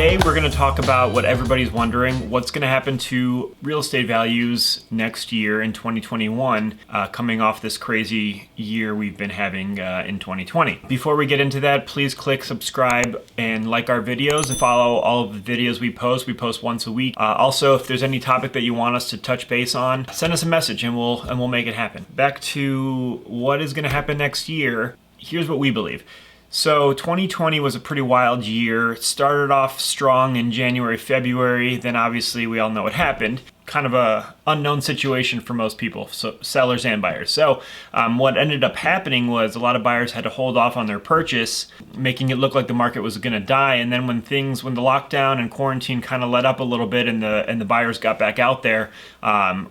Today we're going to talk about what everybody's wondering, what's going to happen to real estate values next year in 2021, coming off this crazy year we've been having in 2020. Before we get into that, please click subscribe and like our videos and follow all of the videos we post. We post once a week. Also, if there's any topic that you want us to touch base on, send us a message and we'll make it happen. Back to what is going to happen next year. Here's what we believe. So 2020 was a pretty wild year. It started off strong in January, February, then obviously we all know what happened. Kind of a unknown situation for most people, so sellers and buyers. So what ended up happening was a lot of buyers had to hold off on their purchase, making it look like the market was going to die. And then when the lockdown and quarantine kind of let up a little bit and the buyers got back out there,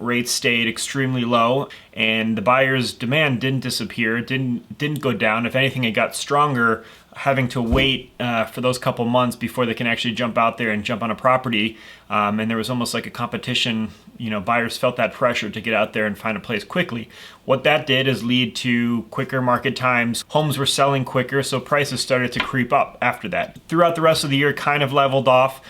rates stayed extremely low, and the buyers' demand didn't disappear, didn't go down. If anything, it got stronger, having to wait for those couple months before they can actually jump out there and jump on a property. And there was almost like a competition. Buyers felt that pressure to get out there and find a place quickly. What that did is lead to quicker market times. Homes were selling quicker, so prices started to creep up after that. Throughout the rest of the year, kind of leveled off.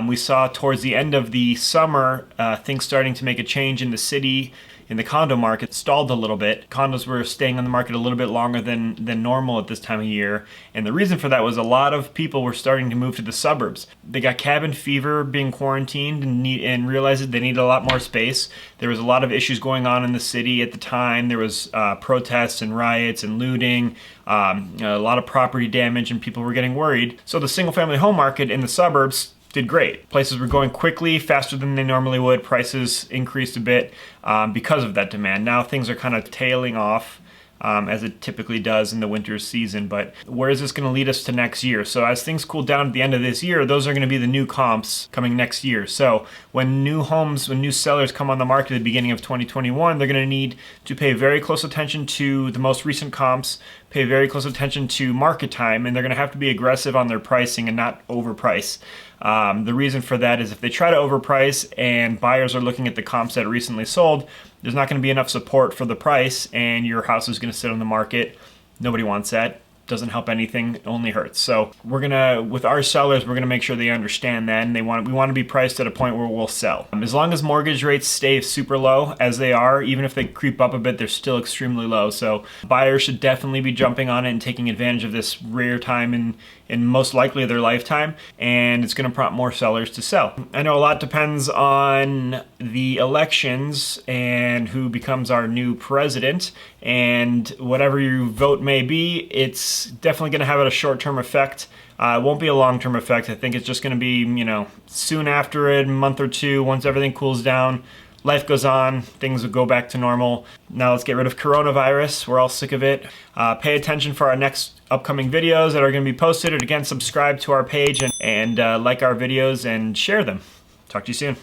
We saw towards the end of the summer, things starting to make a change in the city. In the condo market, stalled a little bit. Condos were staying on the market a little bit longer than normal at this time of year. And the reason for that was a lot of people were starting to move to the suburbs. They got cabin fever being quarantined and realized they needed a lot more space. There was a lot of issues going on in the city at the time. There was protests and riots and looting, a lot of property damage, and people were getting worried. So the single family home market in the suburbs did great. Places were going quickly, faster than they normally would. Prices increased a bit because of that demand. Now things are kind of tailing off as it typically does in the winter season. But where is this going to lead us to next year? So as things cool down at the end of this year, those are going to be the new comps coming next year. So when new sellers come on the market at the beginning of 2021, they're going to need to pay very close attention to the most recent comps, pay very close attention to market time, and they're going to have to be aggressive on their pricing and not overprice. The reason for that is if they try to overprice and buyers are looking at the comps that recently sold, there's not going to be enough support for the price and your house is going to sit on the market. Nobody wants that. Doesn't help anything, it only hurts. So with our sellers, we're gonna make sure they understand that, and we want to be priced at a point where we'll sell. As long as mortgage rates stay super low as they are, even if they creep up a bit, they're still extremely low. So buyers should definitely be jumping on it and taking advantage of this rare time in most likely their lifetime, and it's gonna prompt more sellers to sell. I know a lot depends on the elections and who becomes our new president, and whatever your vote may be, it's definitely going to have a short-term effect. It won't be a long-term effect. I think it's just going to be, soon after it, a month or two, once everything cools down, life goes on, things will go back to normal. Now let's get rid of coronavirus. We're all sick of it. Pay attention for our next upcoming videos that are going to be posted. And again, subscribe to our page and like our videos and share them. Talk to you soon.